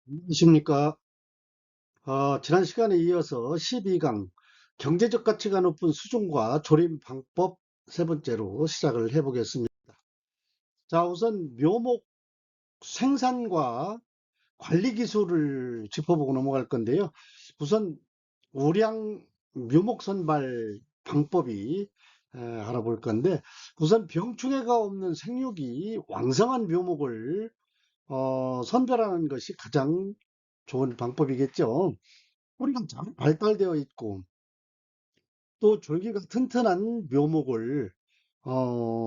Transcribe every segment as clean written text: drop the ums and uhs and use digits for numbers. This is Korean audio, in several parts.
안녕하십니까. 지난 시간에 이어서 12강 경제적 가치가 높은 수중과 조림 방법 세 번째로 시작을 해보겠습니다. 자, 우선 묘목 생산과 관리 기술을 짚어보고 넘어갈 건데요. 우선 우량 묘목 선발 방법이 알아볼 건데, 우선 병충해가 없는 생육이 왕성한 묘목을 선별하는 것이 가장 좋은 방법이겠죠. 뿌리가 잘 발달되어 있고 또 줄기가 튼튼한 묘목을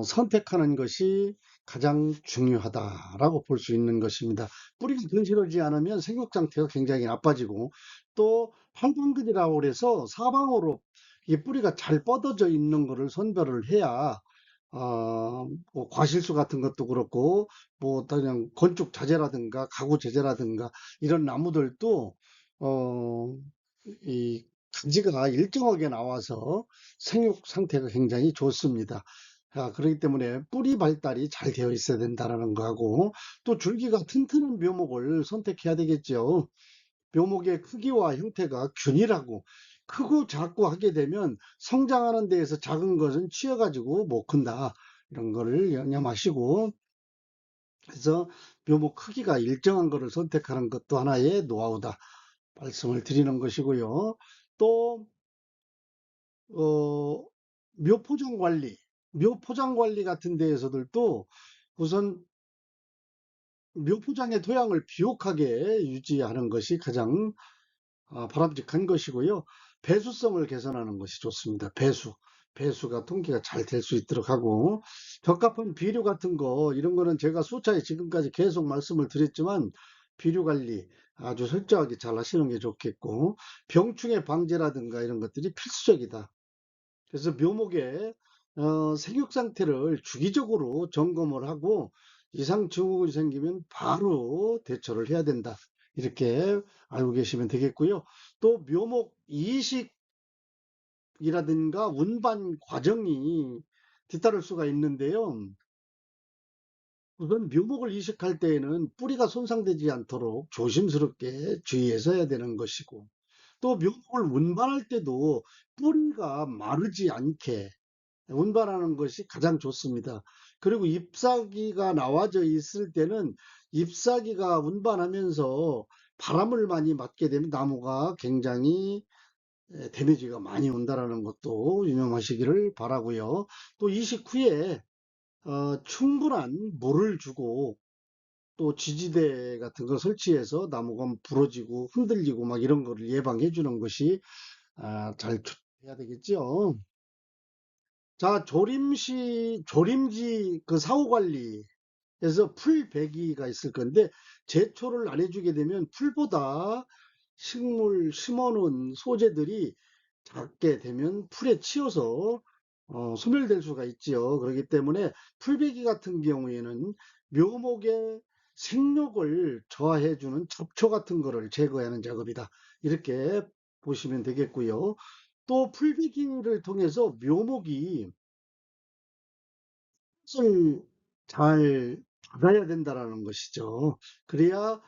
선택하는 것이 가장 중요하다라고 볼 수 있는 것입니다. 뿌리가 건실하지 않으면 생육 상태가 굉장히 나빠지고 또 팔방근이라고 그래서 사방으로 이 뿌리가 잘 뻗어져 있는 것을 선별을 해야 뭐 과실수 같은 것도 그렇고 뭐 그냥 건축 자재라든가 가구 재재라든가 이런 나무들도 어, 이 가지가 일정하게 나와서 생육 상태가 굉장히 좋습니다. 그렇기 때문에 뿌리 발달이 잘 되어 있어야 된다는 거하고 또 줄기가 튼튼한 묘목을 선택해야 되겠죠. 묘목의 크기와 형태가 균일하고 크고 작고 하게 되면 성장하는 데에서 작은 것은 치여가지고 못 큰다. 이런 거를 염려하시고 그래서 묘목 크기가 일정한 것을 선택하는 것도 하나의 노하우다. 말씀을 드리는 것이고요. 또 어, 묘포장 관리, 묘포장 관리 같은 데에서들도 우선 묘포장의 토양을 비옥하게 유지하는 것이 가장 바람직한 것이고요. 배수성을 개선하는 것이 좋습니다. 배수가 통기가 잘 될 수 있도록 하고 적합한 비료 같은 거 이런 거는 제가 수차에 지금까지 계속 말씀을 드렸지만 비료 관리 아주 철저하게 잘 하시는 게 좋겠고 병충해 방제라든가 이런 것들이 필수적이다. 그래서 묘목의 생육 상태를 주기적으로 점검을 하고 이상 증후군이 생기면 바로 대처를 해야 된다. 이렇게 알고 계시면 되겠고요. 또 묘목 이식이라든가 운반 과정이 뒤따를 수가 있는데요. 우선 묘목을 이식할 때에는 뿌리가 손상되지 않도록 조심스럽게 주의해서 해야 되는 것이고 또 묘목을 운반할 때도 뿌리가 마르지 않게 운반하는 것이 가장 좋습니다. 그리고 잎사귀가 나와져 있을 때는 잎사귀가 운반하면서 바람을 많이 맞게 되면 나무가 굉장히 데미지가 많이 온다라는 것도 유념하시기를 바라고요. 또 이식 후에 충분한 물을 주고 또 지지대 같은 거 설치해서 나무가 부러지고 흔들리고 막 이런 거를 예방해 주는 것이 잘 해야 되겠죠. 자, 조림지 그 사후 관리에서 풀배기가 있을 건데, 제초를 안 해주게 되면 풀보다 식물 심어놓은 소재들이 작게 되면 풀에 치여서 소멸될 수가 있지요. 그렇기 때문에 풀배기 같은 경우에는 묘목의 생육을 저하해주는 잡초 같은 거를 제거하는 작업이다. 이렇게 보시면 되겠고요. 또 풀배기를 통해서 묘목이 을 잘 받아야 된다라는 것이죠. 그래야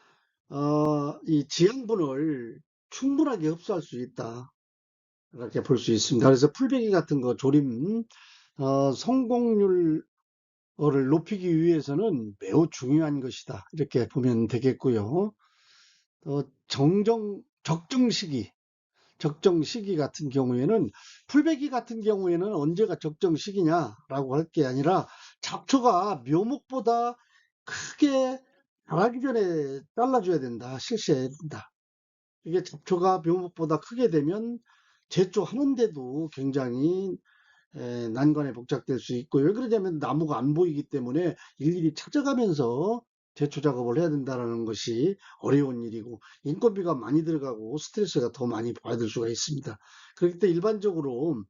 이 지양분을 충분하게 흡수할 수 있다. 이렇게 볼 수 있습니다. 그래서 풀베기 같은 거 조림 성공률을 높이기 위해서는 매우 중요한 것이다. 이렇게 보면 되겠고요. 적정 시기 같은 경우에는 풀베기 같은 경우에는 언제가 적정 시기냐라고 할 게 아니라 잡초가 묘목보다 크게 자라기 전에 잘라줘야 된다. 실시해야 된다. 이게 잡초가 묘목보다 크게 되면 제초하는데도 굉장히 난관에 복잡될 수 있고 왜 그러냐면 나무가 안 보이기 때문에 일일이 찾아가면서 제초 작업을 해야 된다는 것이 어려운 일이고 인건비가 많이 들어가고 스트레스가 더 많이 받을 수가 있습니다. 그렇기 때문에 일반적으로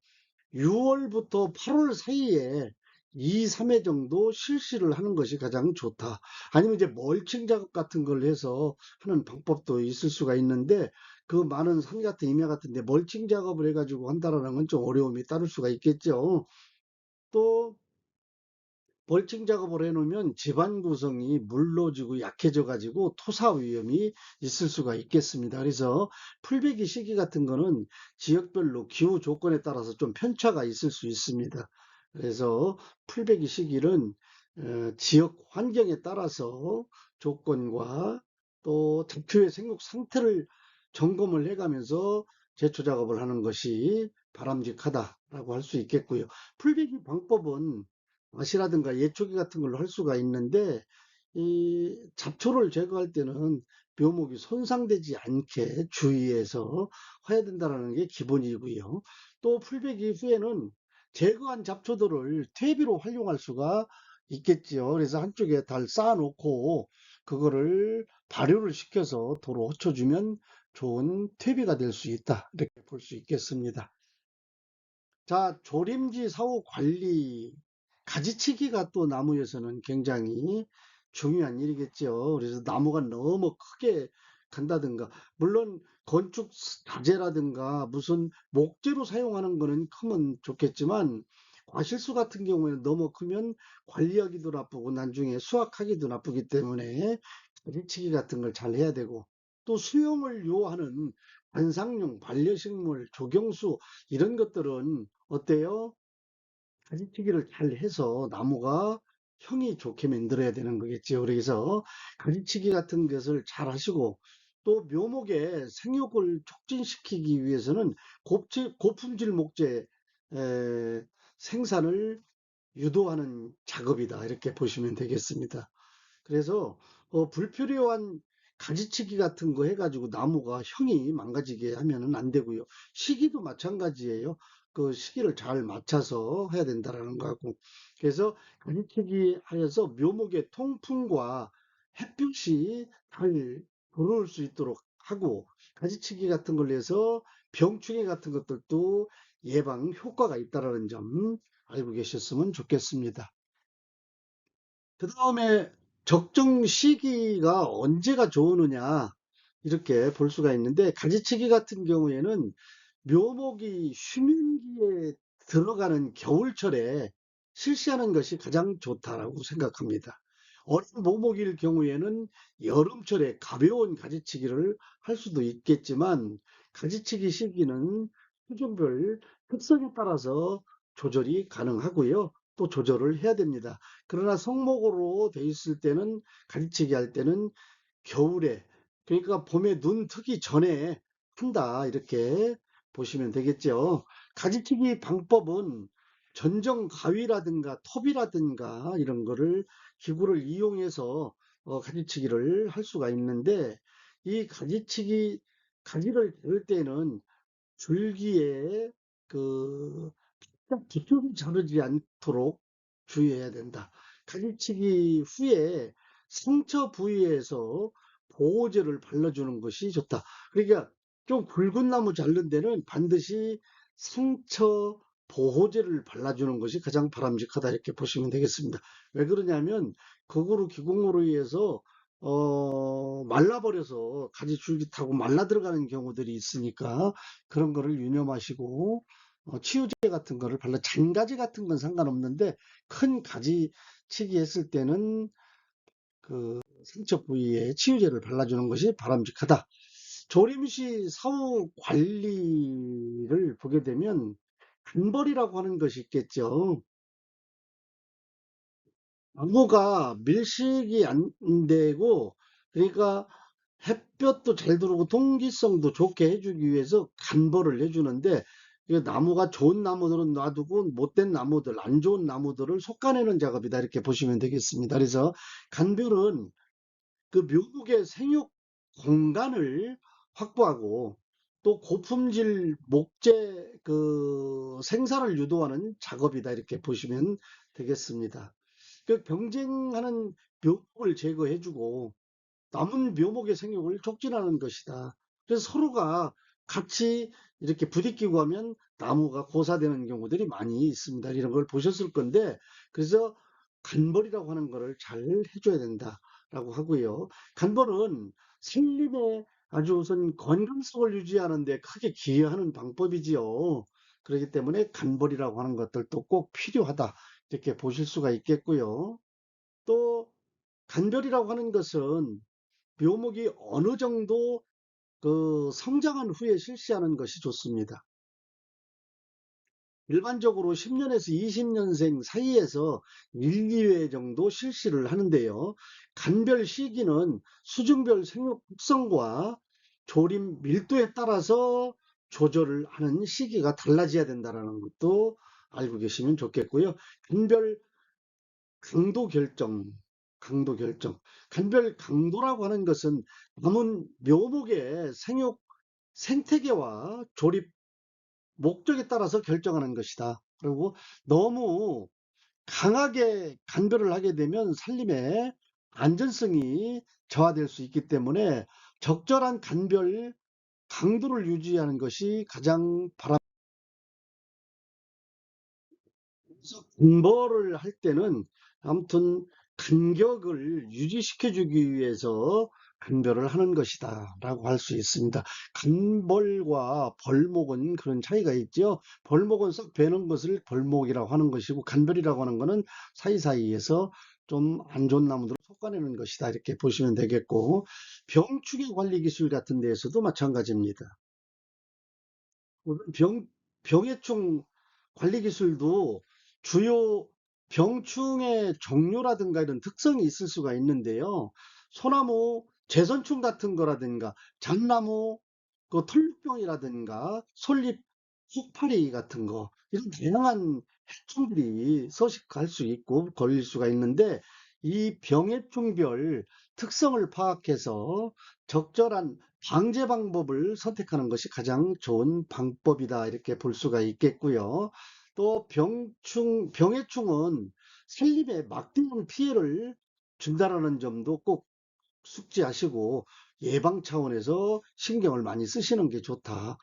6월부터 8월 사이에 2, 3회 정도 실시를 하는 것이 가장 좋다. 아니면 이제 멀칭 작업 같은 걸 해서 하는 방법도 있을 수가 있는데 그 많은 산 같은 임야 같은데 멀칭 작업을 해가지고 한다라는 건 좀 어려움이 따를 수가 있겠죠. 또 멀칭 작업을 해놓으면 집안 구성이 물러지고 약해져 가지고 토사 위험이 있을 수가 있겠습니다. 그래서 풀베기 시기 같은 거는 지역별로 기후 조건에 따라서 좀 편차가 있을 수 있습니다. 그래서 풀베기 시기는 지역 환경에 따라서 조건과 또 잡초의 생육 상태를 점검을 해가면서 제초 작업을 하는 것이 바람직하다라고 할 수 있겠고요. 풀베기 방법은 낫이라든가 예초기 같은 걸로 할 수가 있는데 이 잡초를 제거할 때는 묘목이 손상되지 않게 주의해서 해야 된다는 게 기본이고요. 또 풀베기 후에는 제거한 잡초들을 퇴비로 활용할 수가 있겠지요. 그래서 한쪽에 달 쌓아놓고 그거를 발효를 시켜서 도로 헛쳐주면 좋은 퇴비가 될 수 있다. 이렇게 볼 수 있겠습니다. 자, 조림지 사후 관리, 가지치기가 또 나무에서는 굉장히 중요한 일이겠죠. 그래서 나무가 너무 크게 간다든가, 물론 건축 자재라든가 무슨 목재로 사용하는 거는 크면 좋겠지만, 과실수 같은 경우에는 너무 크면 관리하기도 나쁘고 나중에 수확하기도 나쁘기 때문에 가지치기 같은 걸 잘 해야 되고, 또 수용을 요하는 관상용, 반려식물, 조경수 이런 것들은 어때요? 가지치기를 잘 해서 나무가 형이 좋게 만들어야 되는 거겠죠. 그래서 가지치기 같은 것을 잘 하시고 또 묘목의 생육을 촉진시키기 위해서는 고품질 목재 생산을 유도하는 작업이다. 이렇게 보시면 되겠습니다. 그래서 불필요한 가지치기 같은 거 해가지고 나무가 형이 망가지게 하면은 안 되고요. 시기도 마찬가지예요. 그 시기를 잘 맞춰서 해야 된다라는 거고. 그래서 가지치기 하여서 묘목의 통풍과 햇빛이 잘 들어올 수 있도록 하고 가지치기 같은 걸 해서 병충해 같은 것들도 예방 효과가 있다라는 점 알고 계셨으면 좋겠습니다. 그 다음에 적정 시기가 언제가 좋으느냐 이렇게 볼 수가 있는데 가지치기 같은 경우에는 묘목이 휴면기에 들어가는 겨울철에 실시하는 것이 가장 좋다라고 생각합니다. 어린 묘목일 경우에는 여름철에 가벼운 가지치기를 할 수도 있겠지만 가지치기 시기는 수종별 특성에 따라서 조절이 가능하고요. 또 조절을 해야 됩니다. 그러나 성목으로 돼 있을 때는 가지치기 할 때는 겨울에 그러니까 봄에 눈 트기 전에 한다 이렇게 보시면 되겠죠. 가지치기 방법은 전정 가위라든가 톱이라든가 이런 거를 기구를 이용해서 가지치기를 할 수가 있는데 이 가지치기 가지를 들 때는 줄기에 그 뒤쪽이 자르지 않도록 주의해야 된다. 가지치기 후에 상처 부위에서 보호제를 발라주는 것이 좋다. 그러니까 좀 굵은 나무 자른 데는 반드시 상처 보호제를 발라주는 것이 가장 바람직하다 이렇게 보시면 되겠습니다. 왜 그러냐면 거꾸로 기공으로 의해서 말라버려서 가지 줄기 타고 말라 들어가는 경우들이 있으니까 그런 거를 유념하시고 치유제 같은 거를 발라 잔가지 같은 건 상관없는데 큰 가지 치기 했을 때는 그 상처 부위에 치유제를 발라주는 것이 바람직하다. 조림 시 사후 관리를 보게 되면 간벌이라고 하는 것이 있겠죠. 나무가 밀식이 안 되고 그러니까 햇볕도 잘 들어오고 통기성도 좋게 해주기 위해서 간벌을 해주는데 이 나무가 좋은 나무들은 놔두고 못된 나무들, 안 좋은 나무들을 솎아내는 작업이다 이렇게 보시면 되겠습니다. 그래서 간별은 그 묘목의 생육 공간을 확보하고 또 고품질 목재 그 생산을 유도하는 작업이다 이렇게 보시면 되겠습니다. 그 경쟁하는 묘목을 제거해주고 남은 묘목의 생육을 촉진하는 것이다. 그래서 서로가 같이 이렇게 부딪히고 하면 나무가 고사되는 경우들이 많이 있습니다. 이런 걸 보셨을 건데, 그래서 간벌이라고 하는 거를 잘 해줘야 된다라고 하고요. 간벌은 산림의 아주 우선 건강성을 유지하는 데 크게 기여하는 방법이지요. 그렇기 때문에 간벌이라고 하는 것들도 꼭 필요하다. 이렇게 보실 수가 있겠고요. 또 간별이라고 하는 것은 묘목이 어느 정도 성장한 후에 실시하는 것이 좋습니다. 일반적으로 10년에서 20년생 사이에서 1, 2회 정도 실시를 하는데요. 간별 시기는 수중별 생육 특성과 조림 밀도에 따라서 조절을 하는 시기가 달라져야 된다는 것도 알고 계시면 좋겠고요. 간별 강도 결정, 강도 결정. 간별 강도라고 하는 것은 남은 묘목의 생육 생태계와 조립 목적에 따라서 결정하는 것이다. 그리고 너무 강하게 간별을 하게 되면 산림의 안전성이 저하될 수 있기 때문에 적절한 간별 강도를 유지하는 것이 가장 공부를 할 때는 아무튼 간격을 유지시켜 주기 위해서 간별을 하는 것이다 라고 할 수 있습니다. 간벌과 벌목은 그런 차이가 있죠. 벌목은 썩 베는 것을 벌목이라고 하는 것이고 간별이라고 하는 것은 사이사이에서 좀 안 좋은 나무들을 솎아내는 것이다 이렇게 보시면 되겠고, 병충해 관리 기술 같은 데에서도 마찬가지입니다. 병, 병해충 관리 기술도 주요 병충의 종류라든가 이런 특성이 있을 수가 있는데요. 소나무 재선충 같은 거라든가 잣나무 그 털육병이라든가 솔잎 혹파리 같은 거 이런 다양한 해충들이 서식할 수 있고 걸릴 수가 있는데, 이 병해충별 특성을 파악해서 적절한 방제 방법을 선택하는 것이 가장 좋은 방법이다 이렇게 볼 수가 있겠고요. 또 병해충은 산림에 막대한 피해를 준다라는 점도 꼭 숙지하시고 예방 차원에서 신경을 많이 쓰시는 게 좋다.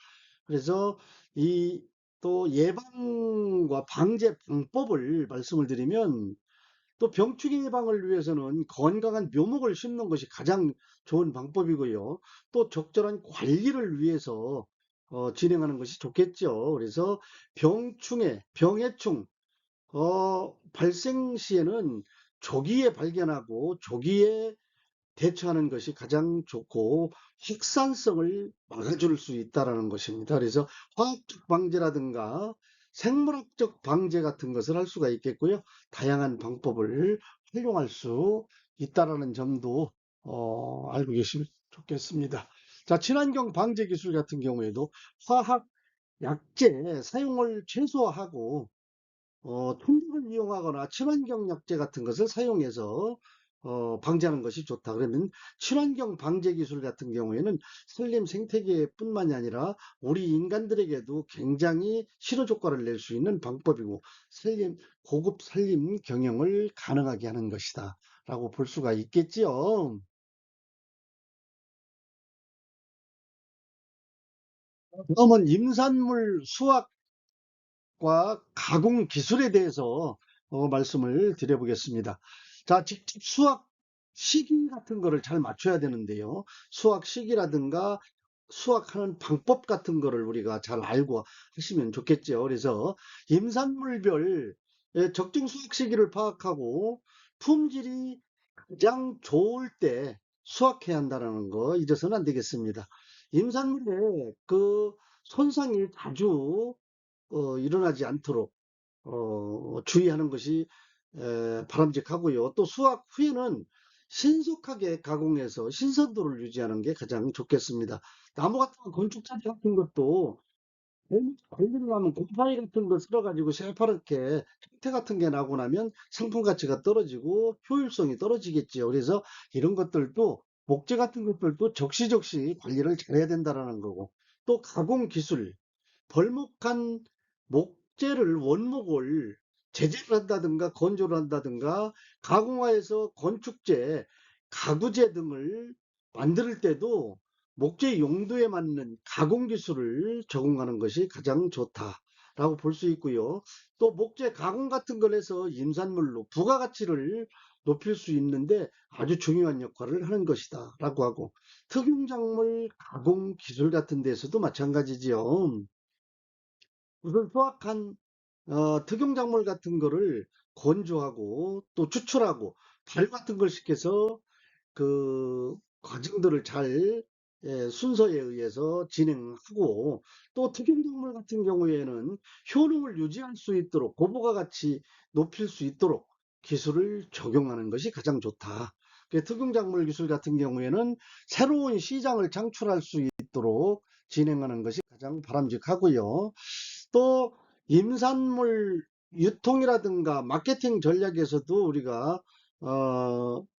그래서 이 또 예방과 방제 방법을 말씀을 드리면, 또 병충해 예방을 위해서는 건강한 묘목을 심는 것이 가장 좋은 방법이고요. 또 적절한 관리를 위해서 진행하는 것이 좋겠죠. 그래서 병해충 발생 시에는 조기에 발견하고 조기에 대처하는 것이 가장 좋고 확산성을 막아줄 수 있다라는 것입니다. 그래서 화학적 방제라든가 생물학적 방제 같은 것을 할 수가 있겠고요. 다양한 방법을 활용할 수 있다라는 점도 알고 계시면 좋겠습니다. 자, 친환경 방제 기술 같은 경우에도 화학 약제 사용을 최소화하고 톤을 이용하거나 친환경 약재 같은 것을 사용해서 방제하는 것이 좋다. 그러면 친환경 방제 기술 같은 경우에는 산림 생태계뿐만이 아니라 우리 인간들에게도 굉장히 실효 효과를 낼 수 있는 방법이고 고급 산림 경영을 가능하게 하는 것이다 라고 볼 수가 있겠지요. 다음은 임산물 수확 과 가공 기술에 대해서 말씀을 드려보겠습니다. 자, 직접 수확 시기 같은 거를 잘 맞춰야 되는데요. 수확 시기라든가 수확하는 방법 같은 거를 우리가 잘 알고 하시면 좋겠죠. 그래서 임산물별 적정 수확 시기를 파악하고 품질이 가장 좋을 때 수확해야 한다는 거 잊어서는 안 되겠습니다. 임산물에 손상이 자주 일어나지 않도록 주의하는 것이 바람직하고요. 또 수확 후에는 신속하게 가공해서 신선도를 유지하는 게 가장 좋겠습니다. 나무 같은 건축자재 같은 것도 관리를 하면 곰팡이 같은 거 쓸어가지고 새파랗게 형태 같은 게 나고 나면 상품 가치가 떨어지고 효율성이 떨어지겠지요. 그래서 이런 것들도 목재 같은 것들도 적시적시 관리를 잘해야 된다라는 거고, 또 가공 기술 벌목한 목재를 원목을 제재를 한다든가 건조를 한다든가 가공화해서 건축재, 가구재 등을 만들 때도 목재 용도에 맞는 가공 기술을 적용하는 것이 가장 좋다라고 볼 수 있고요. 또 목재 가공 같은 걸 해서 임산물로 부가가치를 높일 수 있는데 아주 중요한 역할을 하는 것이다라고 하고, 특용작물 가공 기술 같은 데서도 마찬가지지요. 우선 수확한 특용작물 같은 거를 건조하고 또 추출하고 발 같은 걸 시켜서 그 과정들을 잘 순서에 의해서 진행하고 또 특용작물 같은 경우에는 효능을 유지할 수 있도록 고부가 가치 높일 수 있도록 기술을 적용하는 것이 가장 좋다. 특용작물 기술 같은 경우에는 새로운 시장을 창출할 수 있도록 진행하는 것이 가장 바람직하고요. 또 임산물 유통이라든가 마케팅 전략에서도 우리가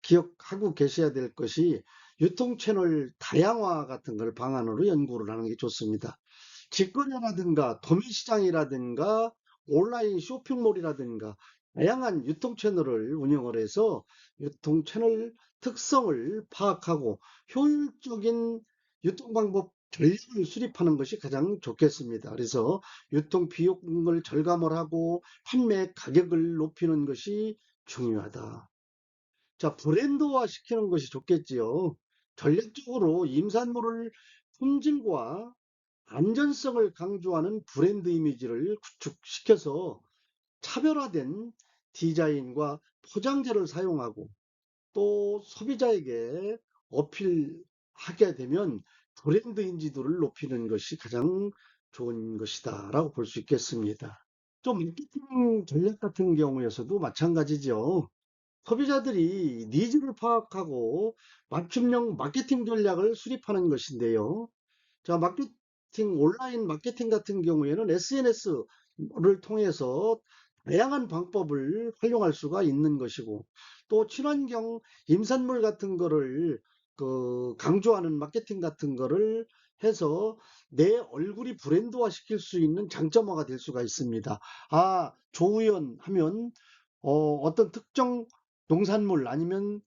기억하고 계셔야 될 것이 유통 채널 다양화 같은 걸 방안으로 연구를 하는 게 좋습니다. 직거래라든가 도매시장이라든가 온라인 쇼핑몰이라든가 다양한 유통 채널을 운영을 해서 유통 채널 특성을 파악하고 효율적인 유통 방법 전략을 수립하는 것이 가장 좋겠습니다. 그래서 유통 비용을 절감을 하고 판매 가격을 높이는 것이 중요하다. 자, 브랜드화 시키는 것이 좋겠지요. 전략적으로 임산물을 품질과 안전성을 강조하는 브랜드 이미지를 구축시켜서 차별화된 디자인과 포장재를 사용하고 또 소비자에게 어필하게 되면 브랜드 인지도를 높이는 것이 가장 좋은 것이다 라고 볼 수 있겠습니다. 좀 마케팅 전략 같은 경우에서도 마찬가지죠. 소비자들이 니즈를 파악하고 맞춤형 마케팅 전략을 수립하는 것인데요. 자, 온라인 마케팅 같은 경우에는 SNS를 통해서 다양한 방법을 활용할 수가 있는 것이고, 또 친환경 임산물 같은 거를 강조하는 마케팅 같은 거를 해서 내 얼굴이 브랜드화 시킬 수 있는 장점화가 될 수가 있습니다. 아, 조우연 하면 어떤 특정 농산물 아니면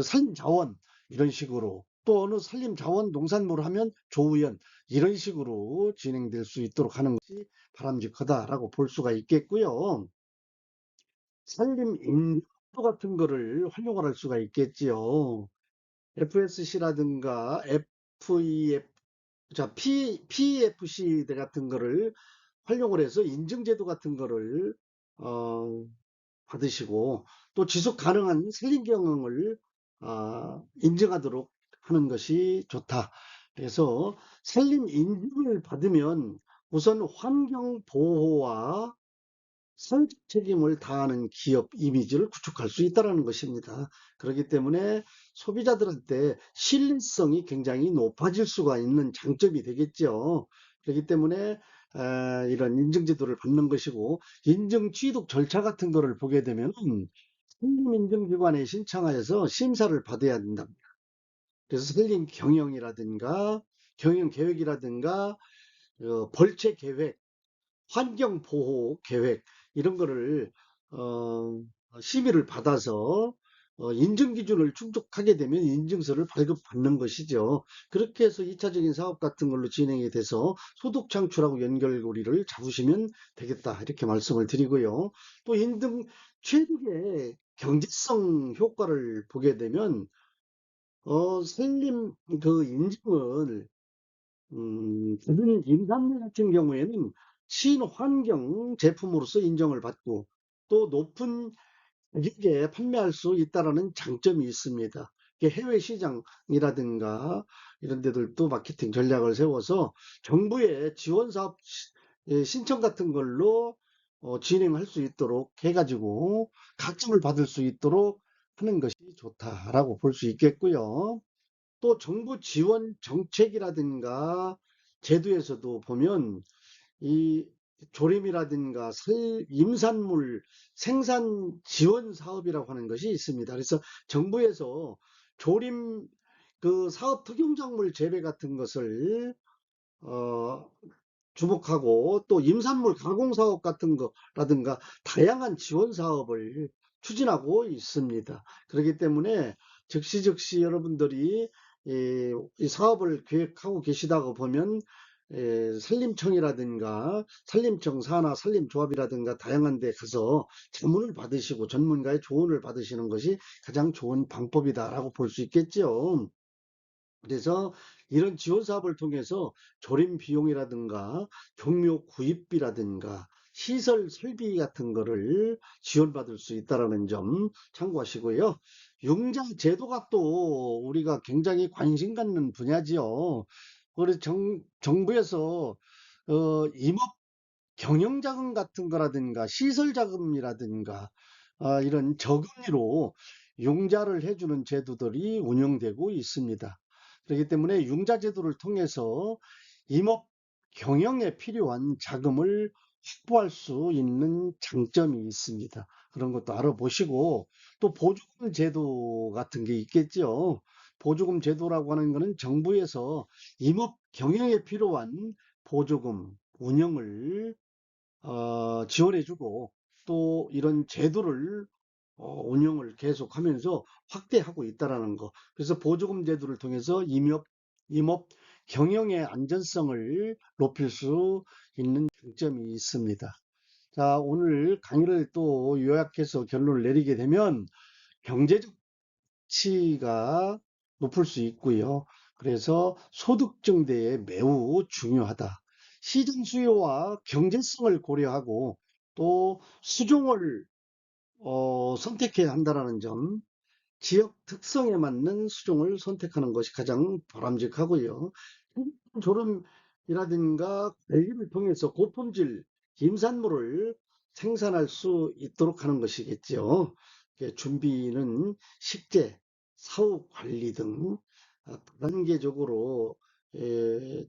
산림자원 이런 식으로 또 어느 산림자원 농산물을 하면 조우연 이런 식으로 진행될 수 있도록 하는 것이 바람직하다라고 볼 수가 있겠고요. 산림인증 같은 거를 활용을 할 수가 있겠지요. FSC라든가 FEF, 자, PEFC 같은 거를 활용을 해서 인증제도 같은 거를 어, 받으시고 또 지속 가능한 산림 경영을 인증하도록 하는 것이 좋다. 그래서 산림 인증을 받으면 우선 환경 보호와 선적 책임을 다하는 기업 이미지를 구축할 수 있다는 것입니다. 그렇기 때문에 소비자들한테 신뢰성이 굉장히 높아질 수가 있는 장점이 되겠죠. 그렇기 때문에 이런 인증제도를 받는 것이고 인증 취득 절차 같은 거를 보게 되면 산림인증기관에 신청하여서 심사를 받아야 된다. 그래서 산림 경영이라든가 경영 계획이라든가 벌채 계획 환경보호 계획 이런 거를 심의를 받아서 인증 기준을 충족하게 되면 인증서를 발급받는 것이죠. 그렇게 해서 2차적인 사업 같은 걸로 진행이 돼서 소득 창출하고 연결고리를 잡으시면 되겠다 이렇게 말씀을 드리고요. 또 인증 취득의 경제성 효과를 보게 되면 산림 인증을 다른 임산물 같은 경우에는 친환경 제품으로서 인정을 받고 또 높은 가격에 판매할 수 있다는 장점이 있습니다. 해외 시장이라든가 이런 데들도 마케팅 전략을 세워서 정부의 지원 사업 신청 같은 걸로 진행할 수 있도록 해가지고 가점을 받을 수 있도록 하는 것이 좋다라고 볼 수 있겠고요. 또 정부 지원 정책이라든가 제도에서도 보면 이 조림이라든가 임산물 생산 지원 사업이라고 하는 것이 있습니다. 그래서 정부에서 조림 사업 특용작물 재배 같은 것을 어, 주목하고 또 임산물 가공 사업 같은 거라든가 다양한 지원 사업을 추진하고 있습니다. 그렇기 때문에 즉시 여러분들이 이 사업을 계획하고 계시다고 보면 산림청이라든가 산림청 산하 산림조합이라든가 다양한 데 가서 자문을 받으시고 전문가의 조언을 받으시는 것이 가장 좋은 방법이다라고 볼 수 있겠죠. 그래서 이런 지원 사업을 통해서 조림 비용이라든가 종묘 구입비라든가 시설 설비 같은 거를 지원받을 수 있다는 점 참고하시고요. 융자 제도가 또 우리가 굉장히 관심 갖는 분야지요. 그래서 정부에서 임업 경영자금 같은 거라든가 시설자금이라든가 이런 저금리로 융자를 해주는 제도들이 운영되고 있습니다. 그렇기 때문에 융자 제도를 통해서 임업 경영에 필요한 자금을 확보할 수 있는 장점이 있습니다. 그런 것도 알아보시고 또 보조금 제도 같은 게 있겠죠. 보조금 제도라고 하는 것은 정부에서 임업 경영에 필요한 보조금 운영을 지원해주고 또 이런 제도를 운영을 계속하면서 확대하고 있다라는 거. 그래서 보조금 제도를 통해서 임업 경영의 안전성을 높일 수 있는 장점이 있습니다. 자, 오늘 강의를 또 요약해서 결론을 내리게 되면 경제적 가치가 높을 수 있고요. 그래서 소득 증대에 매우 중요하다. 시장 수요와 경제성을 고려하고 또 수종을 선택해야 한다는 점, 지역 특성에 맞는 수종을 선택하는 것이 가장 바람직하고요. 조름이라든가 관리를 통해서 고품질 임산물을 생산할 수 있도록 하는 것이겠죠. 준비는 식재, 사후 관리 등 단계적으로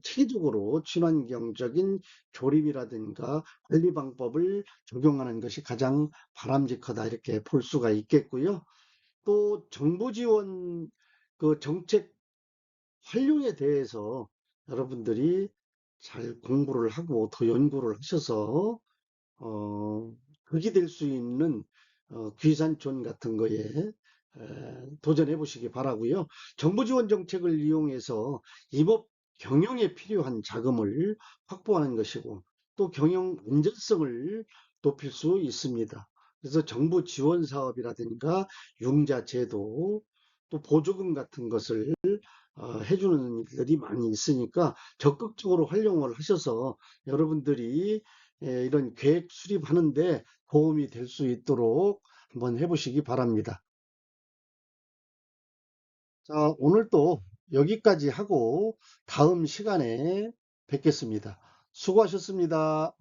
체계적으로 친환경적인 조립이라든가 관리 방법을 적용하는 것이 가장 바람직하다 이렇게 볼 수가 있겠고요. 또 정부 지원 그 정책 활용에 대해서 여러분들이 잘 공부를 하고 더 연구를 하셔서 덕이 될 수 있는 귀산촌 같은 거에 도전해 보시기 바라고요. 정부 지원 정책을 이용해서 임업 경영에 필요한 자금을 확보하는 것이고 또 경영 안전성을 높일 수 있습니다. 그래서 정부 지원 사업이라든가 융자 제도 또 보조금 같은 것을 해주는 일들이 많이 있으니까 적극적으로 활용을 하셔서 여러분들이 이런 계획 수립하는데 도움이 될 수 있도록 한번 해보시기 바랍니다. 자, 오늘 또 여기까지 하고 다음 시간에 뵙겠습니다. 수고하셨습니다.